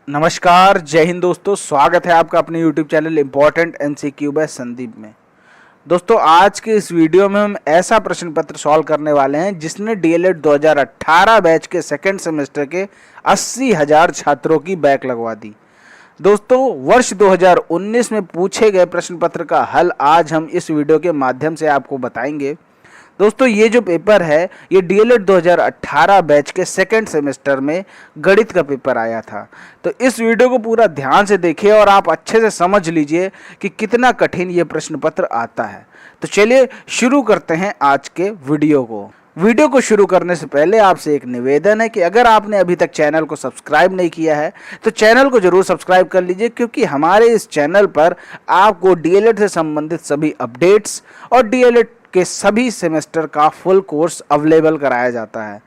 नमस्कार, जय हिंद दोस्तों। स्वागत है आपका अपने YouTube channel important MCQ by Sandeep में। दोस्तों, आज के इस वीडियो में हम ऐसा प्रश्न पत्र सॉल्व करने वाले हैं जिसने DLED 2018 बैच के सेकेंड सेमेस्टर के 80,000 छात्रों की बैक लगवा दी। दोस्तों, वर्ष 2019 में पूछे गए प्रश्न पत्र का हल आज हम इस वीडियो के माध्यम से आपको बताएंगे। दोस्तों, ये जो पेपर है ये DLED 2018 बैच के सेकेंड सेमेस्टर में गणित का पेपर आया था। तो इस वीडियो को पूरा ध्यान से देखिए और आप अच्छे से समझ लीजिए कि कितना कठिन ये प्रश्न पत्र आता है। तो चलिए शुरू करते हैं आज के वीडियो को शुरू करने से पहले आपसे एक निवेदन है कि अगर आपने अभी तक चैनल को सब्सक्राइब नहीं किया है तो चैनल को जरूर सब्सक्राइब कर लीजिए, क्योंकि हमारे इस चैनल पर आपको DLED से संबंधित सभी अपडेट्स और DLED के सभी सेमेस्टर का फुल कोर्स अवेलेबल कराया जाता है।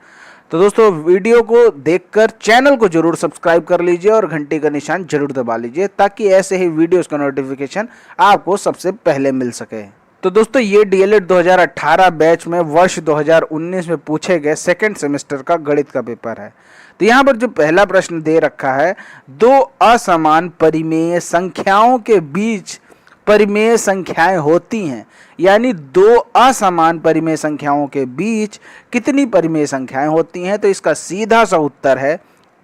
तो दोस्तों, वीडियो को देखकर चैनल को जरूर सब्सक्राइब कर लीजिए और घंटी का निशान जरूर दबा लीजिए ताकि ऐसे ही वीडियोस का नोटिफिकेशन आपको सबसे पहले मिल सके। तो दोस्तों, ये DLED 2018 बैच में वर्ष 2019 में पूछे गए सेकेंड सेमेस्टर का गणित का पेपर है। तो यहाँ पर जो पहला प्रश्न दे रखा है, दो असमान परिमेय संख्याओं के बीच परिमेय संख्याएं होती हैं, यानी दो असमान परिमेय संख्याओं के बीच कितनी परिमेय संख्याएं होती हैं। तो इसका सीधा सा उत्तर है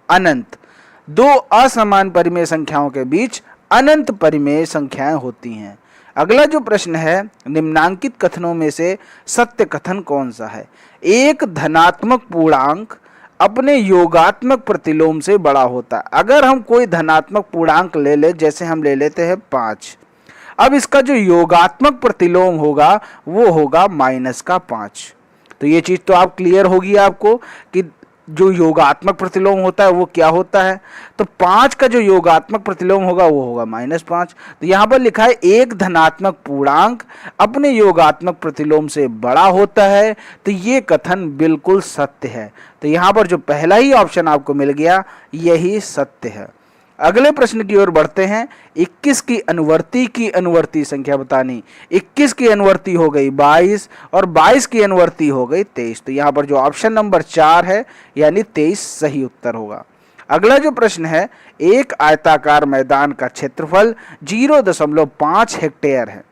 अनंत। दो असमान परिमेय संख्याओं के बीच अनंत परिमेय संख्याएं होती हैं। अगला जो प्रश्न है, निम्नांकित कथनों में से सत्य कथन कौन सा है। एक धनात्मक पूर्णांक अपने योगात्मक प्रतिलोम से बड़ा होता है। अगर हम कोई धनात्मक पूर्णांक ले ले, जैसे हम ले लेते हैं 5, अब इसका जो योगात्मक प्रतिलोम होगा वो होगा -5। तो ये चीज तो आप क्लियर होगी आपको कि जो योगात्मक प्रतिलोम होता है वो क्या होता है। तो 5 का जो योगात्मक प्रतिलोम होगा वो होगा -5। तो यहाँ पर लिखा है एक धनात्मक पूर्णांक अपने योगात्मक प्रतिलोम से बड़ा होता है। तो ये कथन बिल्कुल सत्य है। तो यहाँ पर जो पहला ही ऑप्शन आपको मिल गया यही सत्य है। अगले प्रश्न की ओर बढ़ते हैं। 21 की अनुवर्ती संख्या बतानी। 21 की अनुवर्ती हो गई 22 और 22 की अनुवर्ती हो गई 23। तो यहाँ पर जो ऑप्शन नंबर 4 है यानी 23 सही उत्तर होगा। अगला जो प्रश्न है, एक आयताकार मैदान का क्षेत्रफल 0.5 हेक्टेयर है।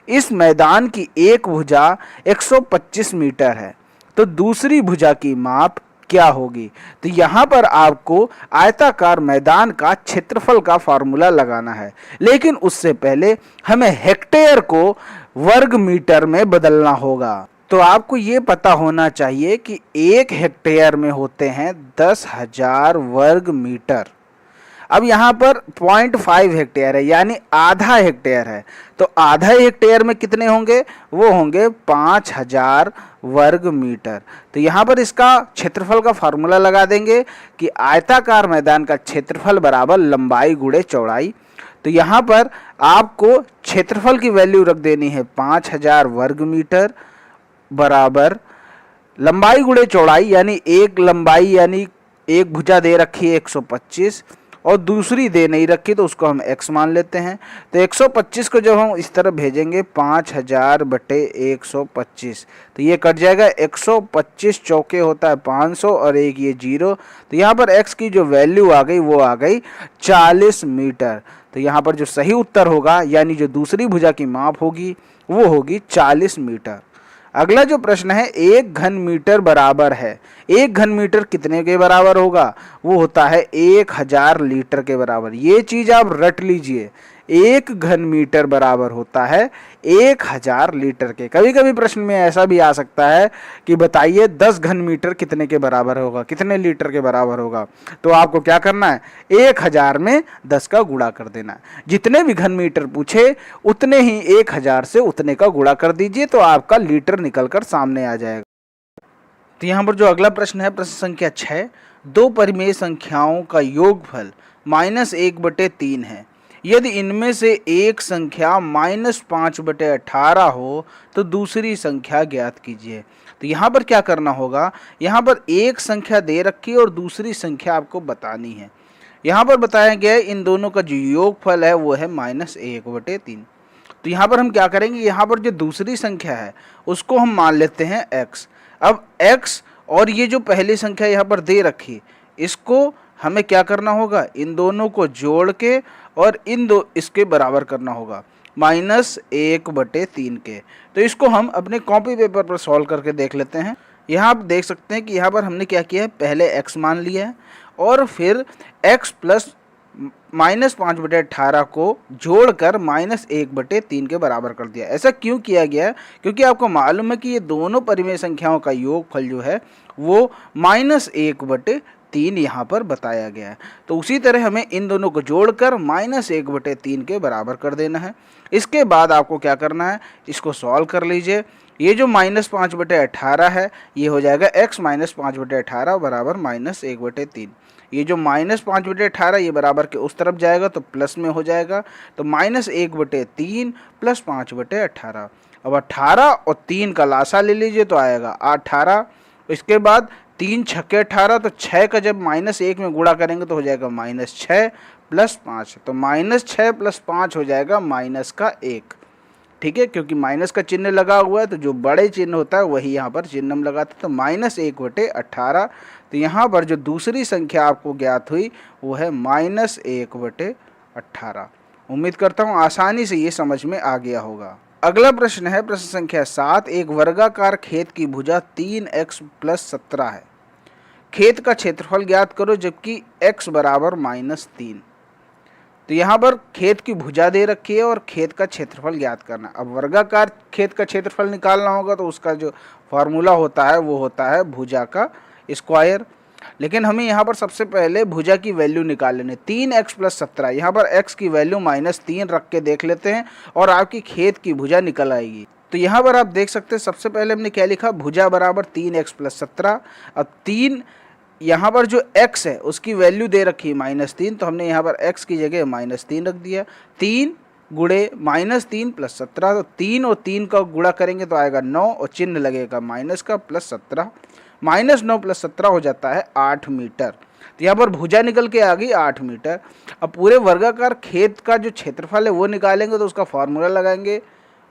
इस मैदान की एक भुजा 125 मीटर है, तो दूसरी भुजा की माप क्या होगी। तो यहाँ पर आपको आयताकार मैदान का क्षेत्रफल का फॉर्मूला लगाना है, लेकिन उससे पहले हमें हेक्टेयर को वर्ग मीटर में बदलना होगा। तो आपको ये पता होना चाहिए कि 1 हेक्टेयर में होते हैं 10,000 वर्ग मीटर। अब यहाँ पर 0.5 हेक्टेयर है यानी आधा हेक्टेयर है, तो आधा हेक्टेयर में कितने होंगे, वो होंगे 5,000 वर्ग मीटर। तो यहाँ पर इसका क्षेत्रफल का फार्मूला लगा देंगे कि आयताकार मैदान का क्षेत्रफल बराबर लंबाई गुणे चौड़ाई। तो यहाँ पर आपको क्षेत्रफल की वैल्यू रख देनी है 5,000 वर्ग मीटर बराबर लंबाई गुणे चौड़ाई, यानी एक लंबाई यानी एक भुजा दे रखी है 125 और दूसरी दे नहीं रखी तो उसको हम x मान लेते हैं। तो 125 को जब हम इस तरफ भेजेंगे 5,000 बटे 125 तो ये कट जाएगा। 125 चौके होता है 500 और एक ये 0। तो यहाँ पर x की जो वैल्यू आ गई वो आ गई 40 मीटर। तो यहाँ पर जो सही उत्तर होगा यानी जो दूसरी भुजा की माप होगी वो होगी 40 मीटर। अगला जो प्रश्न है, एक घन मीटर बराबर है। एक घन मीटर कितने के बराबर होगा, वो होता है 1000 लीटर के बराबर। ये चीज आप रट लीजिए, एक घन मीटर बराबर होता है 1000 लीटर के। कभी कभी प्रश्न में ऐसा भी आ सकता है कि बताइए 10 घन मीटर कितने के बराबर होगा, कितने लीटर के बराबर होगा। तो आपको क्या करना है, 1000 में 10 का गुणा कर देना है। जितने भी घन मीटर पूछे उतने ही 1000 से उतने का गुणा कर दीजिए, तो आपका लीटर निकल कर सामने आ जाएगा। तो यहाँ पर जो अगला प्रश्न है, प्रश्न संख्या 6, दो परिमेय संख्याओं का योगफल -1/3 है। यदि इनमें से एक संख्या -5/18 हो तो दूसरी संख्या ज्ञात कीजिए। तो यहाँ पर क्या करना होगा, यहाँ पर एक संख्या दे रखी है और दूसरी संख्या आपको बतानी है। यहाँ पर बताया गया है इन दोनों का जो योगफल है वो है -1/3। तो यहाँ पर हम क्या करेंगे, यहाँ पर जो दूसरी संख्या है उसको हम मान लेते हैं x। अब x और ये जो पहली संख्या यहाँ पर दे रखी इसको हमें क्या करना होगा, इन दोनों को जोड़ के और इसके बराबर करना होगा, -1/3 के। तो इसको हम अपने कॉपी पेपर पर सॉल्व करके देख लेते हैं। यहाँ आप देख सकते हैं कि यहाँ पर हमने क्या किया है, पहले x मान लिया है और फिर x प्लस -5/18 को जोड़कर -1/3 के बराबर कर दिया। ऐसा क्यों किया गया है, क्योंकि आपको मालूम है कि ये दोनों परिमेय संख्याओं का योगफल जो है वो -1/3 यहाँ पर बताया गया है। तो उसी तरह हमें इन दोनों को जोड़कर -1/3 के बराबर कर देना है। इसके बाद आपको क्या करना है, इसको सॉल्व कर लीजिए। ये जो -5/18 है ये हो जाएगा x -5/18 बराबर -1/3। ये जो -5/18 ये बराबर के उस तरफ जाएगा तो प्लस में हो जाएगा, तो -1/3 प्लस 5/18। अब 18 और 3 का लासा ले लीजिए तो आएगा 18। इसके बाद 3 छक्के 18, तो 6 का जब -1 में गुणा करेंगे तो हो जाएगा -6 प्लस 5, तो -6 प्लस 5 हो जाएगा -1। ठीक है, क्योंकि माइनस का चिन्ह लगा हुआ है तो जो बड़े चिन्ह होता है वही यहाँ पर चिन्ह हम लगाते हैं, तो -1/18। तो यहाँ पर जो दूसरी संख्या आपको ज्ञात हुई वो है -1/18। उम्मीद करता हूँ आसानी से ये समझ में आ गया होगा। अगला प्रश्न है प्रश्न संख्या 7। एक वर्गाकार खेत की भुजा 3x + 17 है। खेत का क्षेत्रफल ज्ञात करो जबकि x बराबर -3। तो यहाँ पर खेत की भुजा दे रखी है और खेत का क्षेत्रफल ज्ञात करना। अब वर्गाकार खेत का क्षेत्रफल निकालना होगा तो उसका जो फार्मूला होता है वो होता है भुजा का स्क्वायर। लेकिन हमें यहाँ पर सबसे पहले भुजा की वैल्यू निकाल लेनी। 3x + 17, यहाँ पर x की वैल्यू -3 रख के देख लेते हैं और आपकी खेत की भुजा निकल आएगी। तो यहाँ पर आप देख सकते हैं सबसे पहले हमने क्या लिखा, भुजा बराबर 3x + 17। अब 3 यहाँ पर जो x है उसकी वैल्यू दे रखी है -3, तो हमने यहाँ पर x की जगह -3 रख दिया। 3 गुणे -3 + 17, तो 3 और 3 का गुणा करेंगे तो आएगा 9 और चिन्ह लगेगा माइनस का +17। -9 + 17 हो जाता है 8 मीटर। तो यहाँ पर भुजा निकल के आ गई 8 मीटर। अब पूरे वर्गाकार खेत का जो क्षेत्रफल है वो निकालेंगे तो उसका फॉर्मूला लगाएंगे।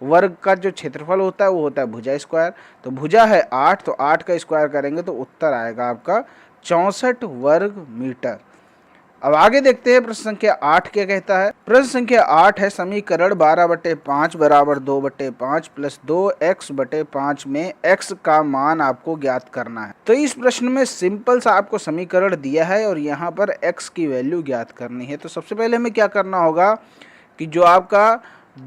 वर्ग का जो क्षेत्रफल होता है वो होता है भुजा स्क्वायर। तो भुजा है 8, तो 8 का स्क्वायर करेंगे तो उत्तर आएगा आपका 64 वर्ग मीटर। अब आगे देखते हैं प्रश्न संख्या 8 क्या कहता है। प्रश्न संख्या 8 है, समीकरण 12/5 बराबर 2/5 प्लस 2x/5 में x का मान आपको ज्ञात करना है। तो इस प्रश्न में सिंपल सा आपको समीकरण दिया है और यहाँ पर x की वैल्यू ज्ञात करनी है। तो सबसे पहले हमें क्या करना होगा कि जो आपका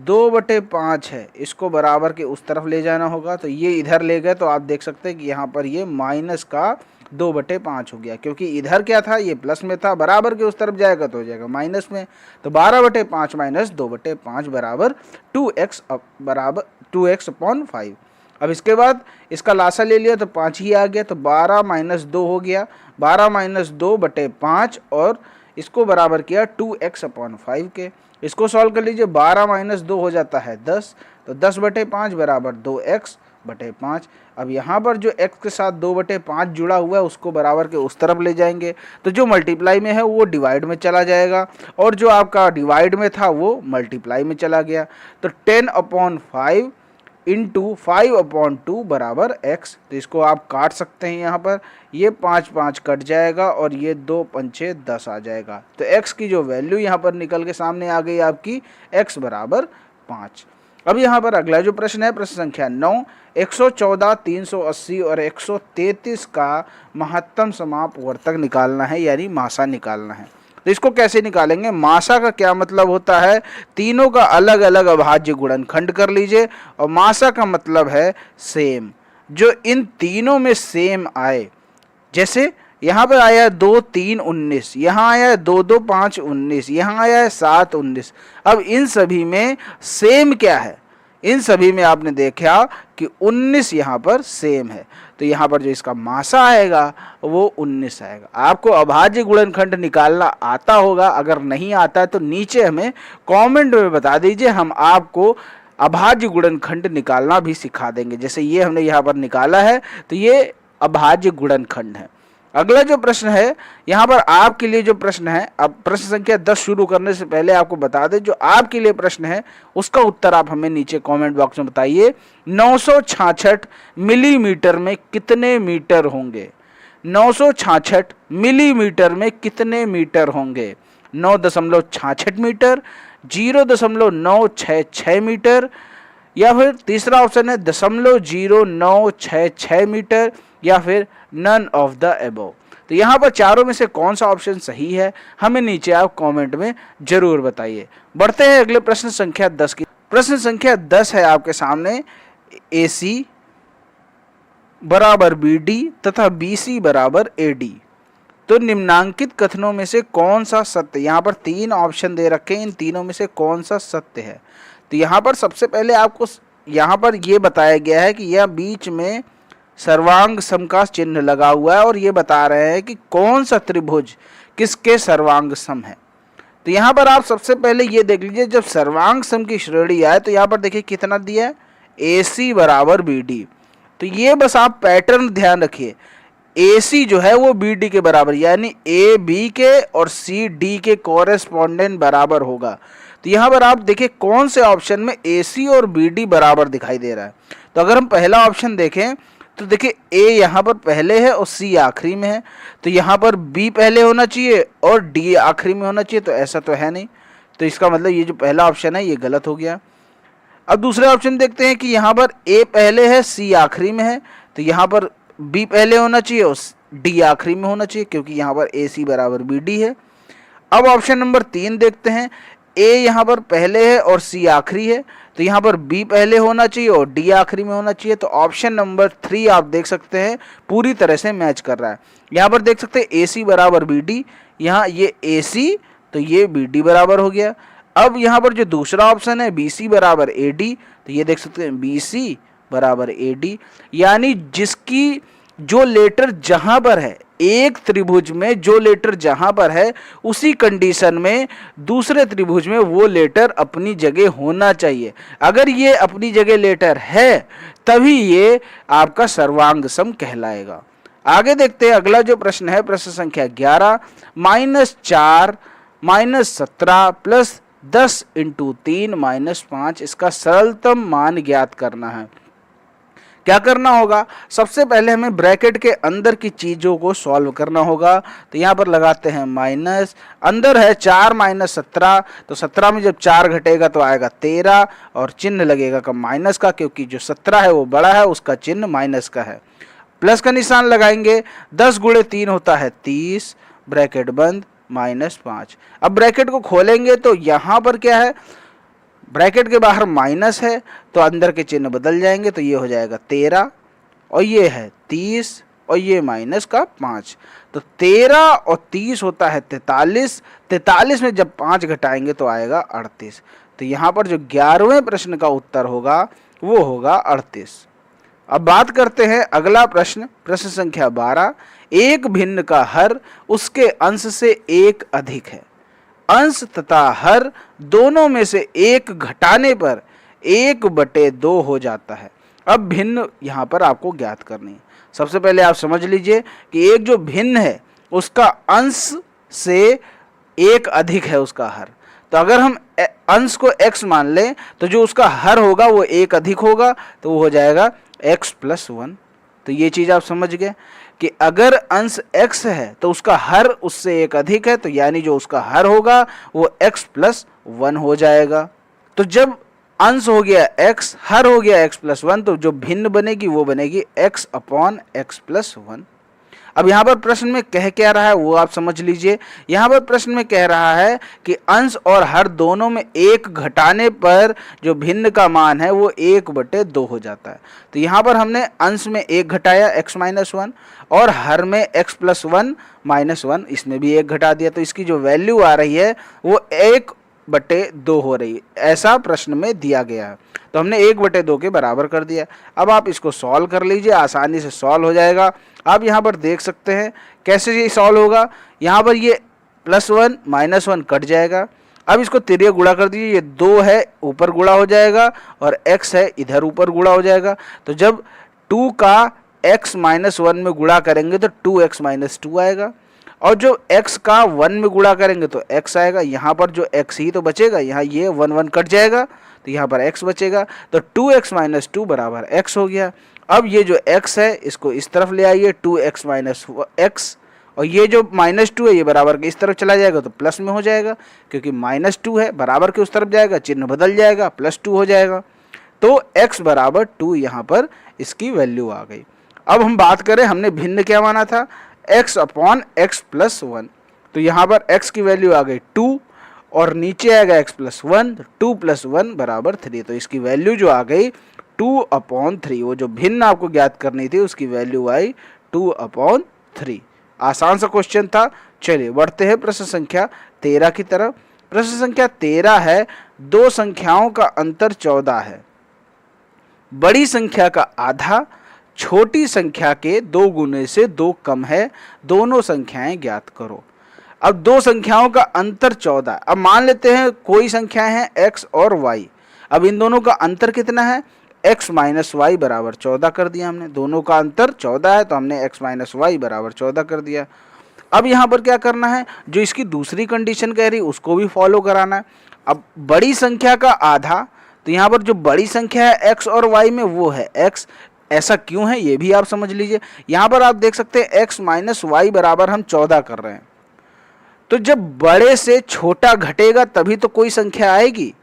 2/5 है इसको बराबर के उस तरफ ले जाना होगा। तो ये इधर ले गए तो आप देख सकते हैं कि यहाँ पर ये माइनस का 2/5 हो गया, क्योंकि इधर क्या था, ये प्लस में था, बराबर के उस तरफ जाएगा तो हो जाएगा माइनस में। तो 12/5 माइनस 2/5 बराबर 2x/5। अब इसके बाद इसका लासा ले लिया तो 5 ही आ गया, तो 12 - 2 हो गया, 12 - 2/5 और इसको बराबर किया 2x/5 के। इसको सॉल्व कर लीजिए, 12 - 2 हो जाता है 10, तो 10/5 बराबर 2x/5। अब यहाँ पर जो x के साथ 2/5 जुड़ा हुआ है उसको बराबर के उस तरफ ले जाएंगे, तो जो मल्टीप्लाई में है वो डिवाइड में चला जाएगा और जो आपका डिवाइड में था वो मल्टीप्लाई में चला गया। तो 10/5 × 5/2 बराबर x। तो इसको आप काट सकते हैं, यहाँ पर ये 5 5 कट जाएगा और ये 2 पंचे 10 आ जाएगा। तो x की जो वैल्यू यहाँ पर निकल के सामने आ गई आपकी, x बराबर 5। अब यहाँ पर अगला जो प्रश्न है प्रश्न संख्या 9, 114, 380 और 133 का महत्तम समापवर्तक निकालना है, यानी मासा निकालना है। तो इसको कैसे निकालेंगे, मासा का क्या मतलब होता है, तीनों का अलग अलग अभाज्य गुणनखंड कर लीजिए और मासा का मतलब है सेम, जो इन तीनों में सेम आए। जैसे यहाँ पर आया है 2 3 19, यहाँ आया है 2 2 5 19, यहाँ आया है 7 19। अब इन सभी में सेम क्या है, इन सभी में आपने देखा कि 19 यहाँ पर सेम है, तो यहाँ पर जो इसका मासा आएगा वो 19 आएगा। आपको अभाज्य गुणनखंड निकालना आता होगा, अगर नहीं आता है तो नीचे हमें कमेंट में बता दीजिए, हम आपको अभाज्य गुणनखंड निकालना भी सिखा देंगे। जैसे ये हमने यहाँ पर निकाला है तो ये अभाज्य गुणनखंड है। अगला जो प्रश्न है यहाँ पर आपके लिए जो प्रश्न है, अब प्रश्न संख्या 10 शुरू करने से पहले आपको बता दें जो आपके लिए प्रश्न है उसका उत्तर आप हमें नीचे कमेंट बॉक्स में बताइए। 966 मिलीमीटर में कितने मीटर होंगे। 966 मिलीमीटर में कितने मीटर होंगे? 9.66 मीटर, 0.966 मीटर, या फिर तीसरा ऑप्शन है 0.0966 मीटर, या फिर नन ऑफ द अबव। तो यहाँ पर चारों में से कौन सा ऑप्शन सही है, हमें नीचे आप कमेंट में जरूर बताइए। बढ़ते हैं अगले प्रश्न संख्या 10 की। प्रश्न संख्या 10 है आपके सामने, AC बराबर BD तथा BC बराबर AD। तो निम्नांकित कथनों में से कौन सा सत्य, यहाँ पर 3 ऑप्शन दे रखे हैं, इन तीनों में से कौन सा सत्य है? तो यहाँ पर सबसे पहले आपको यहाँ पर ये बताया गया है कि यह बीच में सर्वांग सम का चिन्ह लगा हुआ है और ये बता रहे हैं कि कौन सा त्रिभुज किसके सर्वांग सम है। तो यहाँ पर आप सबसे पहले ये देख लीजिए, जब सर्वांग सम की श्रेणी आए तो यहाँ पर देखिए कितना दिया है, AC बराबर BD। तो ये बस आप पैटर्न ध्यान रखिए, AC जो है वो BD के बराबर, यानी AB के और CD के कॉरेस्पॉन्डेंट बराबर होगा। तो यहाँ पर आप देखिए कौन से ऑप्शन में AC और BD बराबर दिखाई दे रहा है। तो अगर हम पहला ऑप्शन देखें तो देखिए A यहाँ पर पहले है और C आखिरी में है, तो यहाँ पर B पहले होना चाहिए और D आखिरी में होना चाहिए, तो ऐसा तो है नहीं। तो इसका मतलब ये जो पहला ऑप्शन है ये गलत हो गया। अब दूसरे ऑप्शन देखते हैं कि यहाँ पर A पहले है, C आखिरी में है, तो यहाँ पर B पहले होना चाहिए और D आखिरी में होना चाहिए, क्योंकि यहाँ पर AC बराबर BD है। अब ऑप्शन नंबर 3 देखते हैं, A यहाँ पर पहले है और C आखिरी है, तो यहाँ पर B पहले होना चाहिए और D आखिरी में होना चाहिए। तो ऑप्शन नंबर 3 आप देख सकते हैं पूरी तरह से मैच कर रहा है। यहाँ पर देख सकते हैं AC बराबर BD, यहाँ ये AC तो ये BD बराबर हो गया। अब यहाँ पर जो दूसरा ऑप्शन है BC बराबर AD, तो ये देख सकते हैं BC बराबर AD, यानी जिसकी जो लेटर जहाँ पर है, एक त्रिभुज में जो लेटर जहां पर है उसी कंडीशन में दूसरे त्रिभुज में वो लेटर अपनी जगह होना चाहिए। अगर ये अपनी जगह लेटर है तभी ये आपका सर्वांग सम कहलाएगा। आगे देखते हैं अगला जो प्रश्न है, प्रश्न संख्या 11, -4 -17 प्लस 10 × 3 -5, इसका सरलतम मान ज्ञात करना है। क्या करना होगा, सबसे पहले हमें ब्रैकेट के अंदर की चीज़ों को सॉल्व करना होगा। तो यहाँ पर लगाते हैं माइनस, अंदर है 4 - 17, तो 17 में जब 4 घटेगा तो आएगा 13 और चिन्ह लगेगा का माइनस का, क्योंकि जो 17 है वो बड़ा है, उसका चिन्ह माइनस का है। प्लस का निशान लगाएंगे, 10 × 3 होता है 30, ब्रैकेट बंद, -5। अब ब्रैकेट को खोलेंगे तो यहाँ पर क्या है, ब्रैकेट के बाहर माइनस है तो अंदर के चिन्ह बदल जाएंगे, तो ये हो जाएगा 13 और ये है 30 और ये माइनस का 5, तो 13 और 30 होता है 43। 43 में जब 5 घटाएंगे तो आएगा 38। तो यहाँ पर जो 11वें प्रश्न का उत्तर होगा वो होगा 38। अब बात करते हैं अगला प्रश्न, प्रश्न संख्या 12, एक भिन्न का हर उसके अंश से एक अधिक है, अंश तथा हर दोनों में से एक घटाने पर 1/2 हो जाता है। अब भिन्न यहाँ पर आपको ज्ञात करनी है। सबसे पहले आप समझ लीजिए कि एक जो भिन्न है उसका अंश से एक अधिक है उसका हर। तो अगर हम अंश को x मान लें तो जो उसका हर होगा वो एक अधिक होगा, तो वो हो जाएगा x + 1। तो ये चीज़ आप समझ गए कि अगर अंश x है तो उसका हर उससे एक अधिक है, तो यानी जो उसका हर होगा वो x + 1 हो जाएगा। तो जब अंश हो गया x, हर हो गया x + 1, तो जो भिन्न बनेगी वो बनेगी x/x + 1। अब यहाँ पर प्रश्न में कह क्या रहा है वो आप समझ लीजिए। यहाँ पर प्रश्न में कह रहा है कि अंश और हर दोनों में एक घटाने पर जो भिन्न का मान है वो 1/2 हो जाता है। तो यहाँ पर हमने अंश में 1 घटाया x - 1 और हर में x + 1 - 1, इसमें भी 1 घटा दिया, तो इसकी जो वैल्यू आ रही है वो 1/2 हो रही है, ऐसा प्रश्न में दिया गया है। तो हमने 1/2 के बराबर कर दिया। अब आप इसको सॉल्व कर लीजिए, आसानी से सॉल्व हो जाएगा। आप यहाँ पर देख सकते हैं कैसे ये सॉल्व होगा। यहाँ पर ये +1 - 1 कट जाएगा। अब इसको तिर्य गुणा कर दीजिए, ये 2 है ऊपर गुणा हो जाएगा और x है इधर ऊपर गुणा हो जाएगा। तो जब 2 का x - 1 में गुणा करेंगे तो 2x - 2 आएगा, और जो x का 1 में गुणा करेंगे तो x आएगा। यहाँ पर जो x ही तो बचेगा, यहाँ ये 1 1 कट जाएगा तो यहाँ पर x बचेगा, तो 2x - 2 बराबर x हो गया। अब ये जो x है इसको इस तरफ ले आइए, 2x माइनस x, और ये जो -2 है ये बराबर के इस तरफ चला जाएगा तो प्लस में हो जाएगा, क्योंकि -2 है बराबर के उस तरफ जाएगा, चिन्ह बदल जाएगा, +2 हो जाएगा। तो x बराबर 2 यहाँ पर इसकी वैल्यू आ गई। अब हम बात करें, हमने भिन्न क्या माना था, x अपॉन x + 1, तो यहाँ पर x की वैल्यू आ गई 2 और नीचे आएगा x + 1, 2 + 1 बराबर 3, तो इसकी वैल्यू जो आ गई 2/3। वो जो भिन्न आपको ज्ञात करनी थी उसकी वैल्यू आई 2/3। आसान सा क्वेश्चन था। चलिए बढ़ते हैं प्रश्न संख्या 13 की तरफ। प्रश्न संख्या 13 है, दो संख्याओं का अंतर 14 है, बड़ी संख्या का आधा छोटी संख्या के 2 गुने से 2 कम है, दोनों संख्याएं ज्ञात करो। अब दो संख्याओं का अंतर 14, अब मान लेते हैं कोई संख्या है x और y। अब इन दोनों का अंतर कितना है, x - y बराबर 14 कर दिया हमने, दोनों का अंतर 14 है तो हमने x - y बराबर 14 कर दिया। अब यहाँ पर क्या करना है, जो इसकी दूसरी कंडीशन कह रही उसको भी फॉलो कराना है। अब बड़ी संख्या का आधा, तो यहाँ पर जो बड़ी संख्या है x और y में वो है x। ऐसा क्यों है ये भी आप समझ लीजिए। यहाँ पर आप देख सकते हैं x - y बराबर हम 14 कर रहे हैं, तो जब बड़े से छोटा घटेगा तभी तो कोई संख्या आएगी।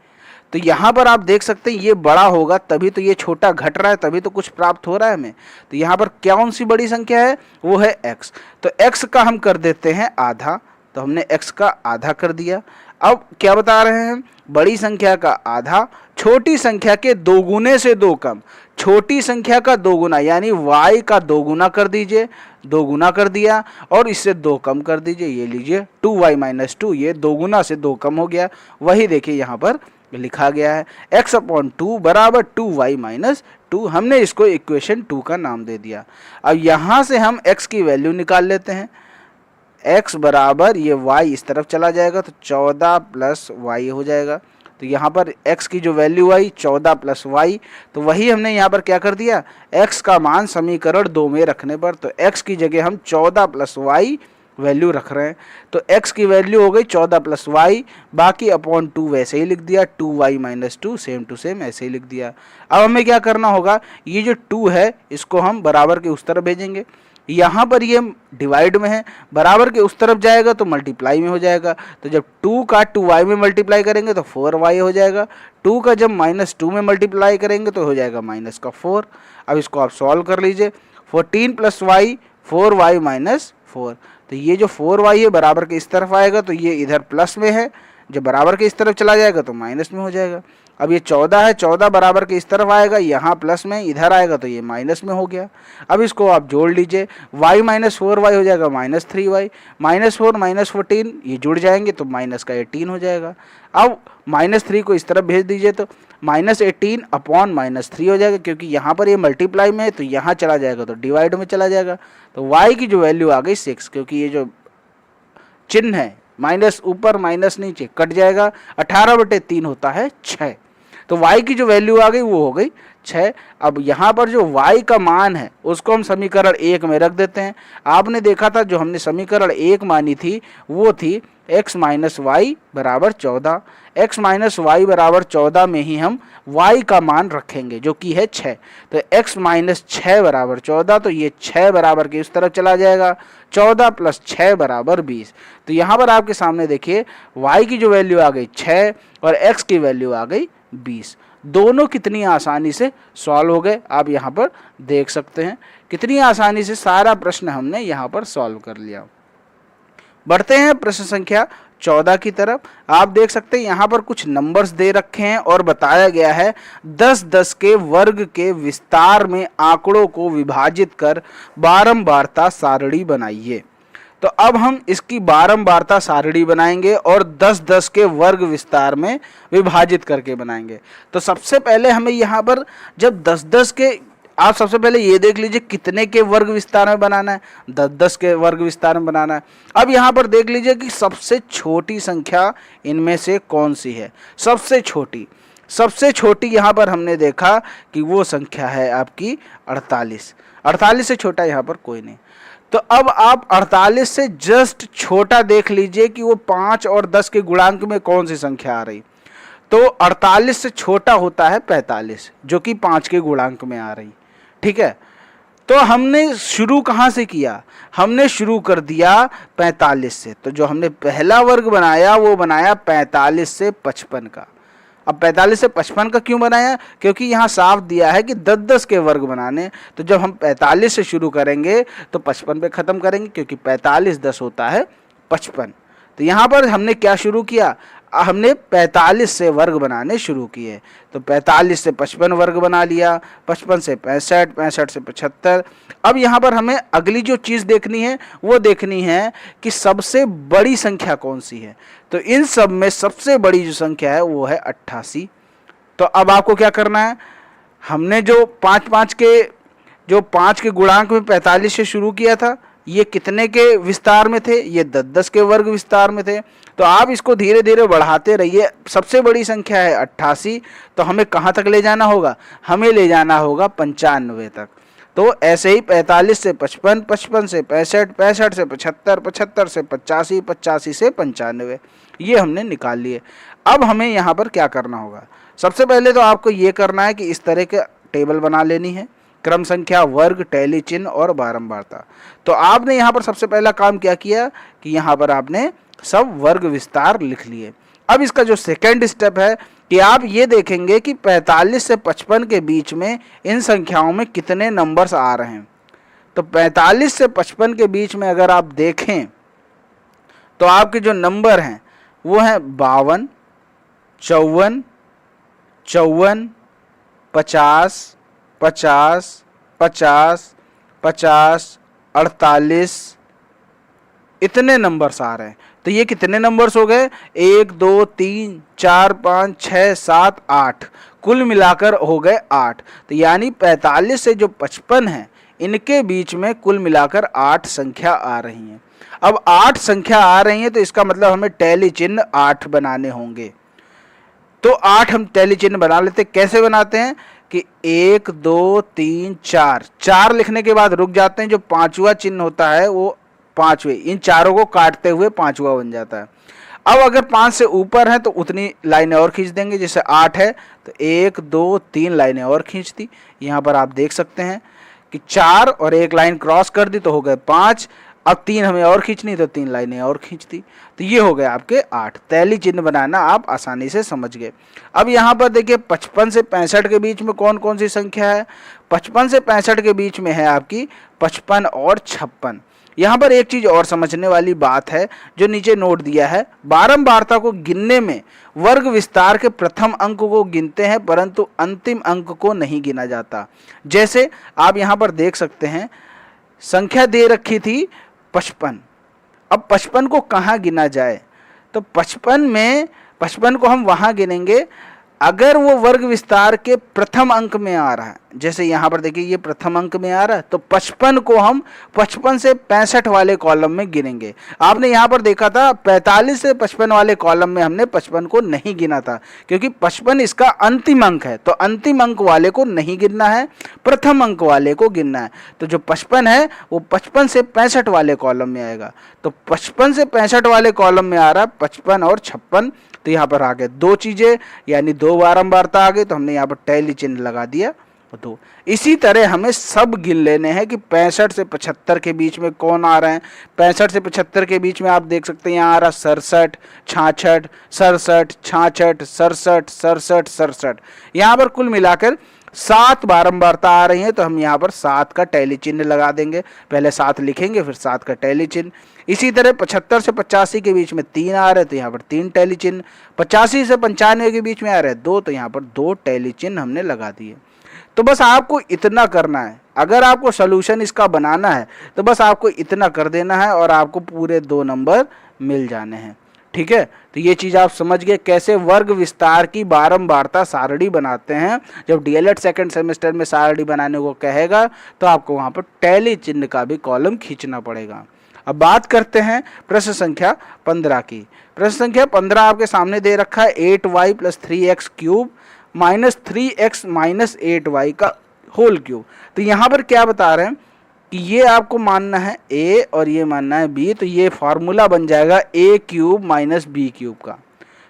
तो यहाँ पर आप देख सकते हैं ये बड़ा होगा तभी तो ये छोटा घट रहा है, तभी तो कुछ प्राप्त हो रहा है हमें। तो यहाँ पर कौन सी बड़ी संख्या है, वो है x। तो x का हम कर देते हैं आधा, तो हमने x का आधा कर दिया। अब क्या बता रहे हैं, बड़ी संख्या का आधा छोटी संख्या के 2 गुने से 2 कम, छोटी संख्या का 2 गुना यानी y का 2 गुना कर दीजिए, 2 गुना कर दिया और इससे 2 कम कर दीजिए। ये लीजिए 2y - 2, ये 2 गुना से 2 कम हो गया। वही देखिए यहाँ पर लिखा गया है x/2 बराबर 2y - 2। हमने इसको इक्वेशन 2 का नाम दे दिया। अब यहाँ से हम x की वैल्यू निकाल लेते हैं। x बराबर ये y इस तरफ चला जाएगा तो 14 + y हो जाएगा। तो यहाँ पर x की जो वैल्यू आई 14 + y, तो वही हमने यहाँ पर क्या कर दिया, x का मान समीकरण 2 में रखने पर, तो x की जगह हम 14 + y वैल्यू रख रहे हैं। तो x की वैल्यू हो गई 14 + y, बाकी /2 वैसे ही लिख दिया, 2y - 2 सेम टू सेम ऐसे ही लिख दिया। अब हमें क्या करना होगा, ये जो 2 है इसको हम बराबर के उस तरफ भेजेंगे। यहाँ पर ये डिवाइड में है, बराबर के उस तरफ जाएगा तो मल्टीप्लाई में हो जाएगा। तो जब 2 का 2y में मल्टीप्लाई करेंगे तो 4y हो जाएगा, 2 का जब -2 में मल्टीप्लाई करेंगे तो हो जाएगा -4। अब इसको आप सॉल्व कर लीजिए, 14 + y 4y - 4। तो ये जो 4y है बराबर के इस तरफ आएगा तो ये इधर प्लस में है, जब बराबर के इस तरफ चला जाएगा तो माइनस में हो जाएगा। अब ये 14 है, 14 बराबर के इस तरफ आएगा, यहाँ प्लस में, इधर आएगा तो ये माइनस में हो गया। अब इसको आप जोड़ लीजिए, y - 4y हो जाएगा -3y, -4 - 14 ये जुड़ जाएंगे तो माइनस का 18 हो जाएगा। अब -3 को इस तरफ भेज दीजिए तो -18 अपॉन -3 हो जाएगा, क्योंकि यहाँ पर ये मल्टीप्लाई में है तो यहाँ चला जाएगा तो डिवाइड में चला जाएगा। तो y की जो वैल्यू आ गई 6, क्योंकि ये जो चिन्ह है माइनस ऊपर माइनस नीचे कट जाएगा, 18/3 होता है 6। तो y की जो वैल्यू आ गई वो हो गई 6। अब यहाँ पर जो y का मान है उसको हम समीकरण 1 में रख देते हैं। आपने देखा था जो हमने समीकरण 1 मानी थी वो थी x - y बराबर 14। x - y बराबर 14 में ही हम y का मान रखेंगे जो कि है 6। तो x - 6 बराबर 14, तो ये 6 बराबर के उस तरफ चला जाएगा, 14 + 6 बराबर 20। तो यहाँ पर आपके सामने देखिए y की जो वैल्यू आ गई 6 और x की वैल्यू आ गई 20। दोनों कितनी आसानी से सॉल्व हो गए, आप यहाँ पर देख सकते हैं कितनी आसानी से सारा प्रश्न हमने यहाँ पर सॉल्व कर लिया। बढ़ते हैं प्रश्न संख्या 14 की तरफ। आप देख सकते हैं यहाँ पर कुछ नंबर्स दे रखे हैं और बताया गया है 10-10 के वर्ग के विस्तार में आंकड़ों को विभाजित कर बारंबारता सारणी बनाइए। तो अब हम इसकी बारंबारता सारणी बनाएंगे और 10-10 के वर्ग विस्तार में विभाजित करके बनाएंगे। तो सबसे पहले हमें यहाँ पर जब 10-10 के, आप सबसे पहले ये देख लीजिए कितने के वर्ग विस्तार में बनाना है, 10-10 के वर्ग विस्तार में बनाना है। अब यहाँ पर देख लीजिए कि सबसे छोटी संख्या इनमें से कौन सी है। सबसे छोटी यहाँ पर हमने देखा कि वो संख्या है आपकी 48। 48 से छोटा यहाँ पर कोई नहीं। तो अब आप 48 से जस्ट छोटा देख लीजिए कि वो 5 और 10 के गुणांक में कौन सी संख्या आ रही। तो 48 से छोटा होता है 45 जो कि 5 के गुणांक में आ रही। ठीक है, तो हमने शुरू कहाँ से किया, हमने शुरू कर दिया 45 से। तो जो हमने पहला वर्ग बनाया वो बनाया 45 से 55 का। अब 45 से 55 का क्यों बनाया, क्योंकि यहाँ साफ दिया है कि 10-10 के वर्ग बनाने। तो जब हम 45 से शुरू करेंगे तो 55 पे ख़त्म करेंगे, क्योंकि 45 10 होता है 55। तो यहाँ पर हमने क्या शुरू किया, हमने 45 से वर्ग बनाने शुरू किए। तो 45 से 55 वर्ग बना लिया, 55 से 65, 65 से 75। अब यहाँ पर हमें अगली जो चीज़ देखनी है वो देखनी है कि सबसे बड़ी संख्या कौन सी है। तो इन सब में सबसे बड़ी जो संख्या है वो है 88। तो अब आपको क्या करना है, हमने जो 5 के गुणांक में 45 से शुरू किया था, ये कितने के विस्तार में थे, ये 10-10 के वर्ग विस्तार में थे। तो आप इसको धीरे धीरे बढ़ाते रहिए। सबसे बड़ी संख्या है 88, तो हमें कहाँ तक ले जाना होगा, हमें ले जाना होगा 95 तक। तो ऐसे ही 45 से 55, 55 से 65, 65 से 75, 75 से 85, 85 से 95, ये हमने निकाल लिए। अब हमें यहाँ पर क्या करना होगा, सबसे पहले तो आपको ये करना है कि इस तरह के टेबल बना लेनी है, क्रम संख्या, वर्ग, टैली चिन्ह और बारंबारता। तो आपने यहाँ पर सबसे पहला काम क्या किया कि यहाँ पर आपने सब वर्ग विस्तार लिख लिए। अब इसका जो सेकेंड स्टेप है कि आप ये देखेंगे कि 45 से 55 के बीच में इन संख्याओं में कितने नंबर्स आ रहे हैं। तो 45 से 55 के बीच में अगर आप देखें तो आपके जो नंबर हैं वो हैं 52, 54, 54, 50, 50, 50, 50, 48, इतने नंबर्स आ रहे हैं। तो ये कितने नंबर्स हो गए, 1 2 3 4 5 6 7 8, कुल मिलाकर हो गए 8। तो यानी 45 से जो 55 है इनके बीच में कुल मिलाकर 8 संख्या आ रही हैं। अब 8 संख्या आ रही हैं तो इसका मतलब हमें टैली चिन्ह 8 बनाने होंगे। तो 8 हम टैली चिन्ह बना लेते। कैसे बनाते हैं कि 1 2 3 4, 4 लिखने के बाद रुक जाते हैं। जो 5वां चिन्ह होता है वो 5वें, इन चारों को काटते हुए 5वां बन जाता है। अब अगर 5 से ऊपर है तो उतनी लाइनें और खींच देंगे। जैसे 8 है तो 1 2 3 लाइनें और खींच दी। यहाँ पर आप देख सकते हैं कि 4 और 1 लाइन क्रॉस कर दी तो हो गए 5। अब 3 हमें और खींचनी तो 3 लाइनें और खींच दी। तो ये हो गए आपके 8। टैली चिन्ह बनाना आप आसानी से समझ गए। अब यहाँ पर देखिए 55 से 65 के बीच में कौन कौन सी संख्या है। 55 से 65 के बीच में है आपकी 55 और 56। यहाँ पर एक चीज़ और समझने वाली बात है जो नीचे नोट दिया है, बारंबारता को गिनने में वर्ग विस्तार के प्रथम अंक को गिनते हैं परंतु अंतिम अंक को नहीं गिना जाता। जैसे आप यहाँ पर देख सकते हैं संख्या दे रखी थी 55। अब 55 को कहाँ गिना जाए, तो 55 को हम वहाँ गिनेंगे अगर वो वर्ग विस्तार के प्रथम अंक में आ रहा है। जैसे यहाँ पर देखिए ये प्रथम अंक में आ रहा है तो 55 को हम 55 से 65 वाले कॉलम में गिनेंगे। आपने यहाँ पर देखा था 45 से 55 वाले कॉलम में हमने 55 को नहीं गिना था क्योंकि 55 इसका अंतिम अंक है। तो अंतिम अंक वाले को नहीं गिनना है, प्रथम अंक वाले को गिनना है। तो जो 55 है वो 55 से 65 वाले कॉलम में आएगा। तो 55 से 65 वाले कॉलम में आ रहा है 55 और 56। तो यहाँ पर आ गए 2 चीज़ें, यानी 2 बारंबारता आ गई। तो हमने यहाँ पर टैली चिन्ह लगा दिया 2। इसी तरह हमें सब गिन लेने हैं कि 65 से 75 के बीच में कौन आ रहे हैं। 65 से 75 के बीच में आप देख सकते हैं यहाँ आ रहा 67, 66, 67, 66, 67, 67, 67। यहाँ पर कुल मिलाकर 7 बारंबारता आ रही हैं। तो हम यहाँ पर 7 का टैली चिन्ह लगा देंगे। पहले 7 लिखेंगे फिर 7 का टैली चिन्ह। इसी तरह 75 से 85 के बीच में 3 आ रहे तो यहाँ पर 3 टैली चिन्ह। 85 से 95 के बीच में आ रहे 2 तो यहाँ पर 2 टैली चिन्ह हमने लगा दिए। तो बस आपको इतना करना है। अगर आपको सोल्यूशन इसका बनाना है तो बस आपको इतना कर देना है और आपको पूरे 2 नंबर मिल जाने हैं। ठीक है, तो ये चीज़ आप समझ गए कैसे वर्ग विस्तार की बारंबारता सारणी बनाते हैं। जब डीएलएड सेकंड सेमेस्टर में सारणी बनाने को कहेगा तो आपको वहाँ पर टैली चिन्ह का भी कॉलम खींचना पड़ेगा। अब बात करते हैं प्रश्न संख्या 15 की। प्रश्न संख्या 15 आपके सामने दे रखा है 8y + 3x cube minus 3x minus 8y का होल क्यूब। तो यहाँ पर क्या बता रहे हैं कि ये आपको मानना है a और ये मानना है b। तो ये फार्मूला बन जाएगा a³ - b³ का।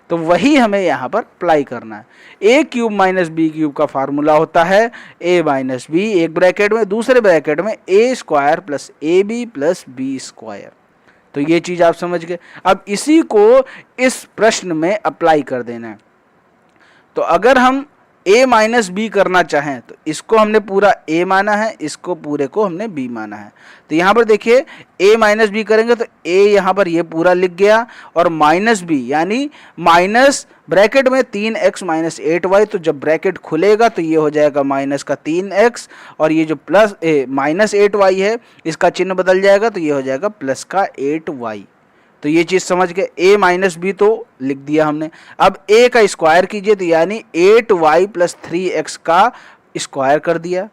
तो वही हमें यहाँ पर अप्लाई करना है। A cube minus B cube का फार्मूला होता है ए माइनस बी, एक ब्रैकेट में, दूसरे ब्रैकेट में A square plus A B plus B square. तो ये चीज़ आप समझ गए। अब इसी को इस प्रश्न में अप्लाई कर देना है। तो अगर हम a माइनस बी करना चाहें तो इसको हमने पूरा a माना है, इसको पूरे को हमने b माना है। तो यहाँ पर देखिए a माइनस बी करेंगे तो a यहाँ पर ये पूरा लिख गया और माइनस बी यानी माइनस ब्रैकेट में 3x माइनस 8y, तो जब ब्रैकेट खुलेगा तो ये हो जाएगा माइनस का 3x और ये जो प्लस माइनस 8y है इसका चिन्ह बदल जाएगा तो ये हो जाएगा प्लस का 8y। तो ये चीज़ समझ गए। a माइनस बी तो लिख दिया हमने। अब a का स्क्वायर कीजिए तो यानी 8y प्लस 3x का स्क्वायर कर दिया।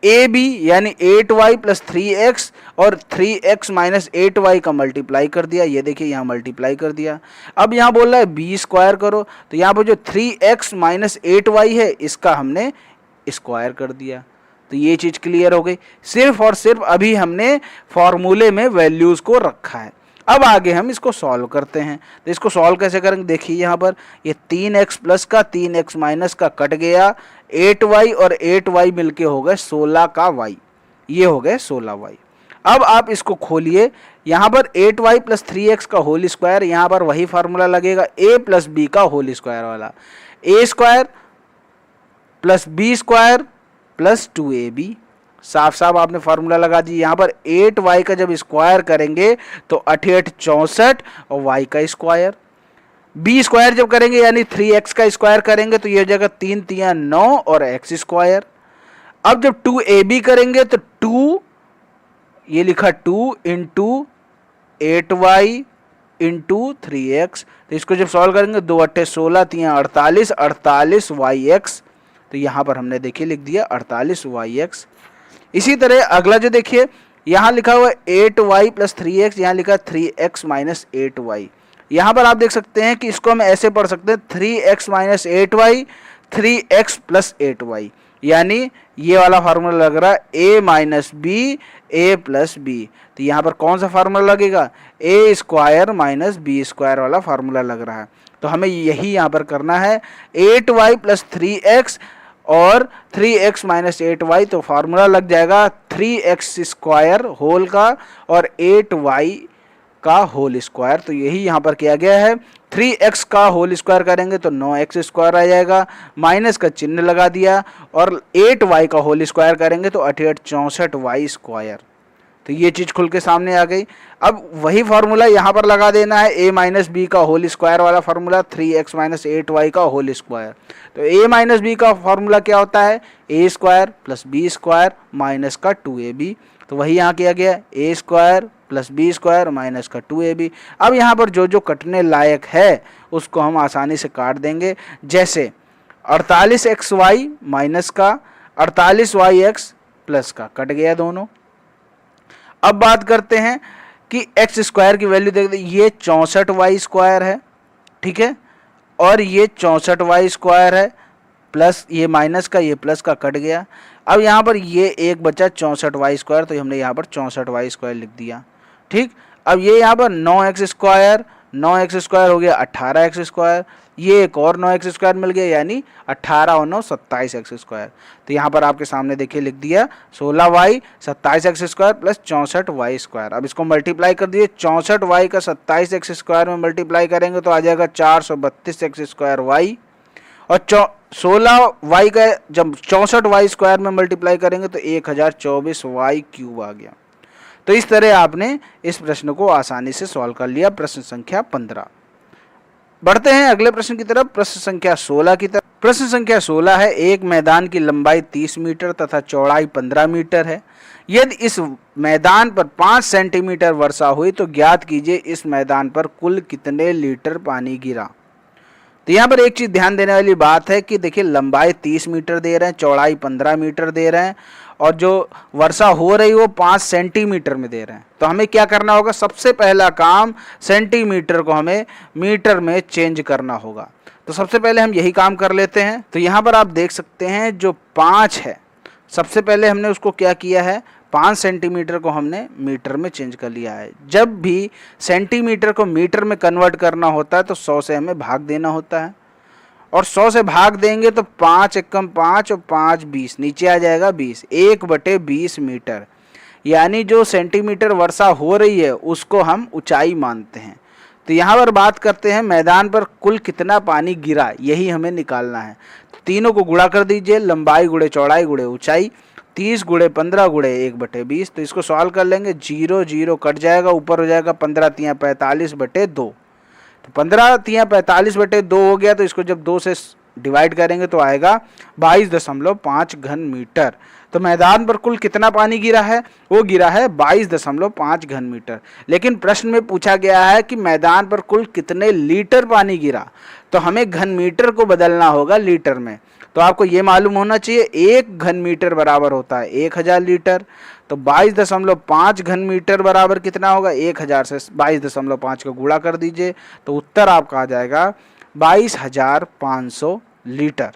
ए बी यानी 8y प्लस 3x और 3x माइनस 8y का मल्टीप्लाई कर दिया। ये देखिए यहाँ मल्टीप्लाई कर दिया। अब यहाँ बोल रहा है बी स्क्वायर करो, तो यहाँ पर जो 3x माइनस 8y है इसका हमने स्क्वायर कर दिया। तो ये चीज़ क्लियर हो गई। सिर्फ और सिर्फ अभी हमने फॉर्मूले में वैल्यूज़ को रखा है। अब आगे हम इसको सॉल्व करते हैं। तो इसको सॉल्व कैसे करेंगे, देखिए यहाँ पर ये 3x प्लस का 3x माइनस का कट गया, 8y और 8y मिलके हो गए 16 का y, ये हो गए 16y। अब आप इसको खोलिए, यहाँ पर 8y प्लस 3x का होल स्क्वायर, यहाँ पर वही फार्मूला लगेगा a प्लस बी का होल स्क्वायर वाला, a square plus B square plus 2ab। साफ साफ आपने फार्मूला लगा दी। यहाँ पर 8y का जब स्क्वायर करेंगे तो 88 64 और y का स्क्वायर, b स्क्वायर जब करेंगे यानी 3x का स्क्वायर करेंगे तो ये हो जाएगा 3 3 9 और x स्क्वायर। अब जब 2ab करेंगे तो 2, ये लिखा 2 इंटू 8y इंटू 3x। तो इसको जब सॉल्व करेंगे 2 8 16 3 48 48 yx। तो यहाँ पर हमने देखिए लिख दिया 48 yx। इसी तरह अगला जो देखिए यहाँ लिखा हुआ है 8y प्लस 3x, यहाँ लिखा 3x माइनस 8y। यहाँ पर आप देख सकते हैं कि इसको हम ऐसे पढ़ सकते हैं 3x minus 8y 3x plus 8y, यानी ये वाला फार्मूला लग रहा है a minus B a plus B. तो यहाँ पर कौन सा फार्मूला लगेगा, a square minus B square वाला फार्मूला लग रहा है। तो हमें यही यहाँ पर करना है 8y प्लस 3x और 3x माइनस 8y। तो फार्मूला लग जाएगा 3x स्क्वायर होल का और 8y का होल स्क्वायर। तो यही यहाँ पर किया गया है। 3x का होल स्क्वायर करेंगे तो 9x स्क्वायर आ जाएगा, माइनस का चिन्ह लगा दिया, और 8y का होल स्क्वायर करेंगे तो 88 64 y स्क्वायर। तो ये चीज़ खुल के सामने आ गई। अब वही फार्मूला यहाँ पर लगा देना है, a माइनस बी का होल स्क्वायर वाला फार्मूला 3x माइनस 8y का होल स्क्वायर। तो a माइनस बी का फार्मूला क्या होता है, a square plus B square minus का 2ab। तो वही यहाँ किया गया a square plus B square minus का 2ab। अब यहाँ पर जो जो कटने लायक है उसको हम आसानी से काट देंगे, जैसे 48xy माइनस का 48yx प्लस का कट गया दोनों। अब बात करते हैं कि एक्स स्क्वायर की वैल्यू देखते हैं, ये 64y स्क्वायर है, ठीक है, और ये 64y स्क्वायर है, प्लस ये माइनस का ये प्लस का कट गया। अब यहाँ पर ये एक बचा 64y स्क्वायर, तो हमने यहाँ पर 64y स्क्वायर लिख दिया, ठीक। अब ये यहाँ पर 9x स्क्वायर हो गया 18x स्क्वायर, ये एक और 9x स्क्वायर मिल गया, यानी 18 और 9 27x स्क्वायर। तो यहाँ पर आपके सामने देखिए लिख दिया 16y 27x square plus 64y square. अब इसको मल्टीप्लाई कर दिए, 64y का 27x स्क्वायर में मल्टीप्लाई करेंगे तो आ जाएगा 432x स्क्वायर y, और 16y का जब 64y स्क्वायर में मल्टीप्लाई करेंगे तो 1024y क्यूब आ गया। तो इस तरह आपने इस प्रश्न को आसानी से सॉल्व कर लिया, प्रश्न संख्या 15। बढ़ते हैं अगले प्रश्न की तरफ, प्रश्न संख्या 16 की तरफ। प्रश्न संख्या 16 है, एक मैदान की लंबाई 30 मीटर तथा चौड़ाई 15 मीटर है। यदि इस मैदान पर 5 सेंटीमीटर वर्षा हुई तो ज्ञात कीजिए इस मैदान पर कुल कितने लीटर पानी गिरा। तो यहाँ पर एक चीज़ ध्यान देने वाली बात है कि देखिए लंबाई 30 मीटर दे रहे हैं, चौड़ाई 15 मीटर दे रहे हैं, और जो वर्षा हो रही वो 5 सेंटीमीटर में दे रहे हैं। तो हमें क्या करना होगा, सबसे पहला काम सेंटीमीटर को हमें मीटर में चेंज करना होगा। तो सबसे पहले हम यही काम कर लेते हैं। तो यहाँ पर आप देख सकते हैं जो 5 है, सबसे पहले हमने उसको क्या किया है, 5 सेंटीमीटर को हमने मीटर में चेंज कर लिया है। जब भी सेंटीमीटर को मीटर में कन्वर्ट करना होता है तो 100 से हमें भाग देना होता है, और 100 से भाग देंगे तो 5 एकम 5 और 5 20, नीचे आ जाएगा 20, 1/20 मीटर। यानी जो सेंटीमीटर वर्षा हो रही है उसको हम ऊंचाई मानते हैं। तो यहाँ पर बात करते हैं मैदान पर कुल कितना पानी गिरा, यही हमें निकालना है। तो तीनों को गुणा कर दीजिए, लंबाई गुणे चौड़ाई गुणे ऊंचाई, 30 गुणे 15 गुणे 1/20। तो इसको सॉल्व कर लेंगे, 0 0 कट जाएगा, ऊपर हो जाएगा 15 तियाँ 45/2। तो 15 तियाँ 45/2 हो गया। तो इसको जब 2 से डिवाइड करेंगे तो आएगा 22.5 घन मीटर। तो मैदान पर कुल कितना पानी गिरा है, वो गिरा है 22.5 घन मीटर। लेकिन प्रश्न में पूछा गया है कि मैदान पर कुल कितने लीटर पानी गिरा, तो हमें घन मीटर को बदलना होगा लीटर में। तो आपको ये मालूम होना चाहिए 1 घन मीटर बराबर होता है 1000 लीटर। तो 22.5 घन मीटर बराबर कितना होगा, 1000 से 22.5 का गुणा कर दीजिए, तो उत्तर आपका आ जाएगा 22,500 लीटर।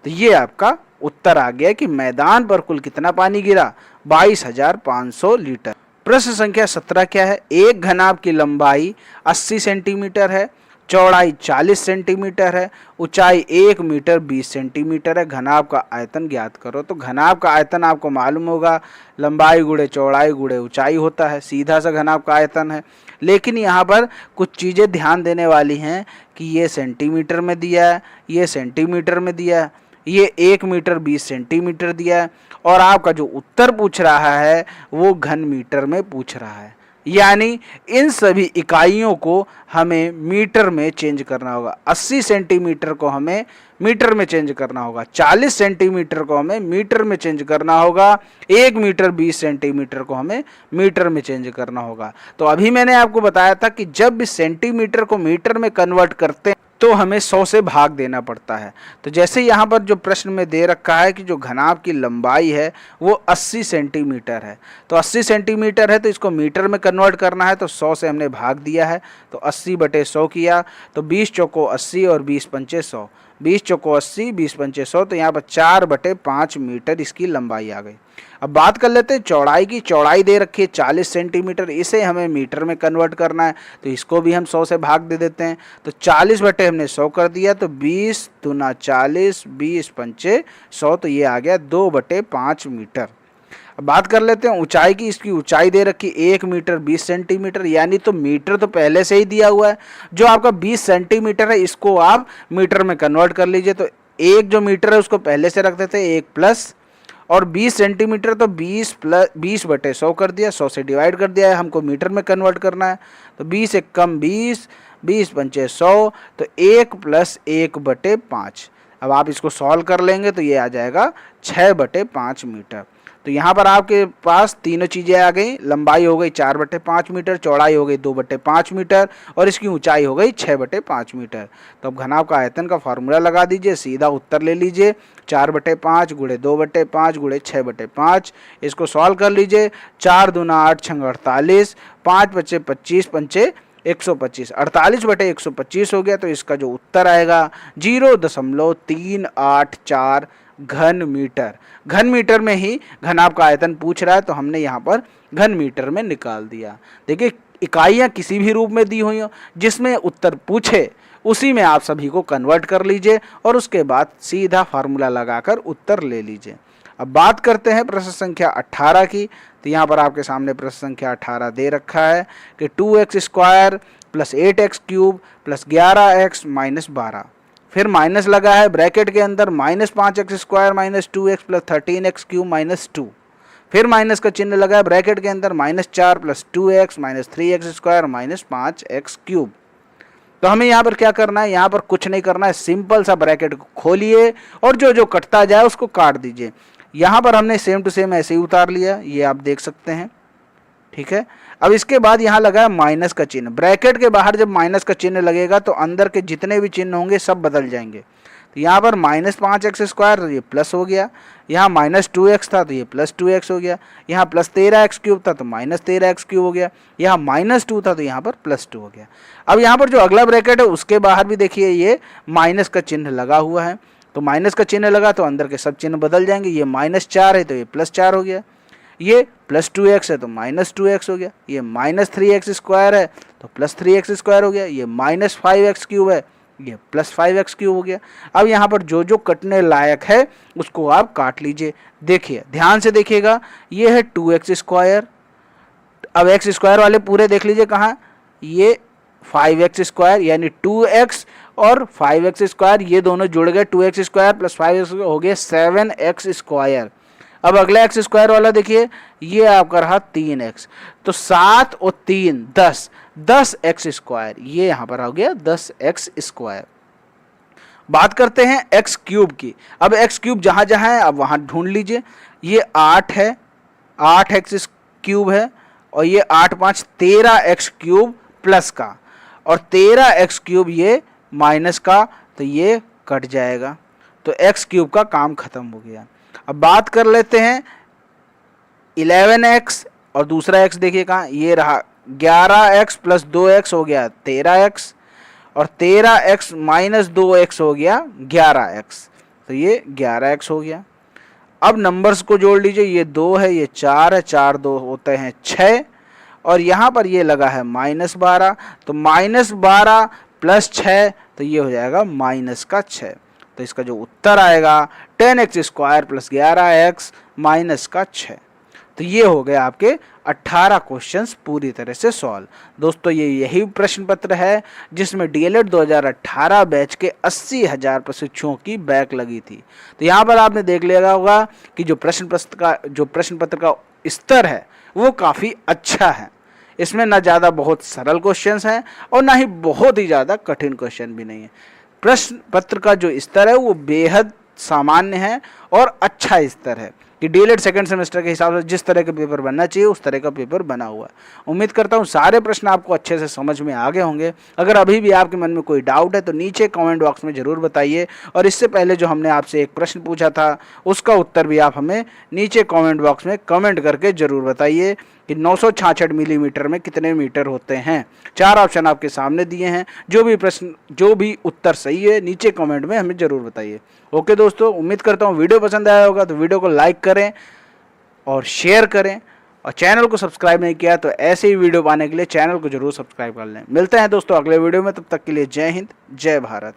तो ये आपका उत्तर आ गया कि मैदान पर कुल कितना पानी गिरा, 22,500 लीटर। प्रश्न संख्या 17 क्या है, एक घनाभ की लंबाई 80 सेंटीमीटर है, चौड़ाई 40 सेंटीमीटर है, ऊंचाई 1 मीटर 20 सेंटीमीटर है, घनाभ का आयतन ज्ञात करो। तो घनाभ का आयतन आपको मालूम होगा, लंबाई गुणे चौड़ाई गुणे ऊंचाई होता है, सीधा सा घनाभ का आयतन है। लेकिन यहाँ पर कुछ चीज़ें ध्यान देने वाली हैं कि ये सेंटीमीटर में दिया है, ये सेंटीमीटर में दिया है, ये 1 मीटर 20 सेंटीमीटर दिया है, और आपका जो उत्तर पूछ रहा है वो घन मीटर में पूछ रहा है। यानी इन सभी इकाइयों को हमें मीटर में चेंज करना होगा। 80 सेंटीमीटर को हमें मीटर में चेंज करना होगा, 40 सेंटीमीटर को हमें मीटर में चेंज करना होगा, 1 मीटर 20 सेंटीमीटर को हमें मीटर में चेंज करना होगा। तो अभी मैंने आपको बताया था कि जब भी सेंटीमीटर को मीटर में कन्वर्ट करते हैं तो हमें 100 से भाग देना पड़ता है। तो जैसे यहाँ पर जो प्रश्न में दे रखा है कि जो घनाभ की लंबाई है वो 80 सेंटीमीटर है, तो 80 सेंटीमीटर है तो इसको मीटर में कन्वर्ट करना है, तो 100 से हमने भाग दिया है, तो 80/100 किया, तो 20 चौको 80 और 20 पंचे 100, 20 चौको 80 20 पंचे 100, तो यहाँ पर 4/5 मीटर इसकी लंबाई आ गई। अब बात कर लेते हैं चौड़ाई की। चौड़ाई दे रखी है 40 सेंटीमीटर, इसे हमें मीटर में कन्वर्ट करना है, तो इसको भी हम 100 से भाग दे देते हैं। तो 40 हमने 100 कर दिया, तो 20 दूना 40 20 पंचे 100, तो ये आ गया 2/5 मीटर। अब बात कर लेते हैं ऊंचाई की। इसकी ऊंचाई दे रखी 1 मीटर 20 सेंटीमीटर, यानी तो मीटर तो पहले से ही दिया हुआ है। जो आपका 20 सेंटीमीटर है इसको आप मीटर में कन्वर्ट कर लीजिए। तो एक जो मीटर है उसको पहले से रख देते हैं 1 प्लस, और 20 सेंटीमीटर तो 20/100 कर दिया, 100 से डिवाइड कर दिया है, हमको मीटर में कन्वर्ट करना है। तो 20 एक कम 20, 20 पंचे 100, तो 1 + 1/5। अब आप इसको सॉल्व कर लेंगे तो ये आ जाएगा 6/5 मीटर। तो यहाँ पर आपके पास तीनों चीज़ें आ गई, लंबाई हो गई 4/5 मीटर, चौड़ाई हो गई 2/5 मीटर, और इसकी ऊंचाई हो गई 6/5 मीटर। तो अब घनाभ का आयतन का फार्मूला लगा दीजिए, सीधा उत्तर ले लीजिए, 4/5 गुणे 2/5 गुणे 6/5। इसको सॉल्व कर लीजिए, 4 दूना 8 छंग 48, 5 बचे 25 पंचे 125, 48/125 हो गया। तो इसका जो उत्तर आएगा 0.384 घन मीटर। घन मीटर में ही घनाभ का आयतन पूछ रहा है, तो हमने यहाँ पर घन मीटर में निकाल दिया। देखिए इकाइयाँ किसी भी रूप में दी हुई हो, जिसमें उत्तर पूछे उसी में आप सभी को कन्वर्ट कर लीजिए, और उसके बाद सीधा फार्मूला लगाकर उत्तर ले लीजिए। अब बात करते हैं प्रश्न संख्या 18 की। तो यहाँ पर आपके सामने प्रश्न संख्या 18 दे रखा है कि 2x² + 8x³ + 11x - 12, फिर माइनस लगा है ब्रैकेट के अंदर, -5x² - 2x + 13x³ - 2, फिर माइनस का चिन्ह लगा है ब्रैकेट के अंदर, -4 + 2x - 3x² - 5x³। तो हमें यहाँ पर क्या करना है, यहाँ पर कुछ नहीं करना है, सिंपल सा ब्रैकेट को खोलिए और जो जो कटता जाए उसको काट दीजिए। यहाँ पर हमने सेम टू सेम ऐसे ही उतार लिया, ये आप देख सकते हैं, ठीक है। अब इसके बाद यहाँ लगा है माइनस का चिन्ह, ब्रैकेट के बाहर जब माइनस का चिन्ह लगेगा तो अंदर के जितने भी चिन्ह होंगे सब बदल जाएंगे। तो यहाँ पर -5x² तो ये प्लस हो गया, यहाँ -2x था तो ये +2x हो गया, यहाँ +13x³ था तो -13x³ हो गया, यहाँ -2 था तो यहाँ पर +2 हो गया। अब यहाँ पर जो अगला ब्रैकेट है उसके बाहर भी देखिए ये माइनस का चिन्ह लगा हुआ है, तो माइनस का चिन्ह लगा तो अंदर के सब चिन्ह बदल जाएंगे, ये -4 है तो ये +4 हो गया, ये प्लस 2x है तो माइनस 2x हो गया, ये माइनस 3x स्क्वायर है तो प्लस 3x स्क्वायर हो गया, ये माइनस 5x क्यूब है ये प्लस 5x क्यूब हो गया। अब यहाँ पर जो जो कटने लायक है उसको आप काट लीजिए। देखिए ध्यान से देखिएगा, ये है 2x स्क्वायर, अब x स्क्वायर वाले पूरे देख लीजिए कहाँ, ये 5x स्क्वायर यानी 2x और 5x स्क्वायर ये दोनों जुड़ गए, 2x स्क्वायर प्लस 5x हो गया 7x स्क्वायर। अब अगला एक्स स्क्वायर वाला देखिए, ये आपका रहा 3x, तो 7 और 3 10 एक्स स्क्वायर, ये यहाँ पर हो गया 10x स्क्वायर। बात करते हैं एक्स क्यूब की। अब एक्स क्यूब जहाँ जहाँ है अब वहाँ ढूंढ लीजिए। ये 8 है, 8x क्यूब है, और ये 8 5 13x क्यूब प्लस का, और 13x क्यूब ये माइनस का, तो ये कट जाएगा, तो एक्स क्यूब का काम खत्म हो गया। अब बात कर लेते हैं 11x और दूसरा x देखिए कहाँ, ये रहा 11x प्लस 2x हो गया 13x, और 13x माइनस 2x हो गया 11x, तो ये 11x हो गया। अब नंबर्स को जोड़ लीजिए, ये 2 है, ये 4 है, 4 2 होते हैं 6, और यहाँ पर ये लगा है -12, तो -12 प्लस 6, तो ये हो जाएगा माइनस का 6। तो इसका जो उत्तर आएगा 10x square plus 11x minus का 6। तो ये हो गए आपके 18 क्वेश्चंस पूरी तरह से सॉल्व। दोस्तों ये यही प्रश्न पत्र है जिसमें DLED 2018 बैच के 80,000 प्रशिक्षुओं की बैक लगी थी। तो यहाँ पर आपने देख लिया होगा कि जो प्रश्न पत्र का स्तर है वो काफ़ी अच्छा है। इसमें ना ज़्यादा बहुत सरल क्वेश्चंस हैं और ना ही बहुत ही ज़्यादा कठिन क्वेश्चन भी नहीं है। प्रश्न पत्र का जो स्तर है वो बेहद सामान्य है और अच्छा स्तर है कि DLED सेकंड सेमेस्टर के हिसाब से जिस तरह का पेपर बनना चाहिए उस तरह का पेपर बना हुआ है। उम्मीद करता हूँ सारे प्रश्न आपको अच्छे से समझ में आ गए होंगे। अगर अभी भी आपके मन में कोई डाउट है तो नीचे कमेंट बॉक्स में ज़रूर बताइए, और इससे पहले जो हमने आपसे एक प्रश्न पूछा था उसका उत्तर भी आप हमें नीचे कमेंट बॉक्स में कमेंट करके ज़रूर बताइए कि 966 मिलीमीटर में कितने मीटर होते हैं। 4 ऑप्शन आपके सामने दिए हैं, जो भी उत्तर सही है नीचे कमेंट में हमें ज़रूर बताइए। ओके दोस्तों, उम्मीद करता हूँ वीडियो पसंद आया होगा तो वीडियो को लाइक करें और शेयर करें, और चैनल को सब्सक्राइब नहीं किया तो ऐसे ही वीडियो पाने के लिए चैनल को जरूर सब्सक्राइब कर लें। मिलते हैं दोस्तों अगले वीडियो में, तब तक के लिए जय हिंद जय भारत।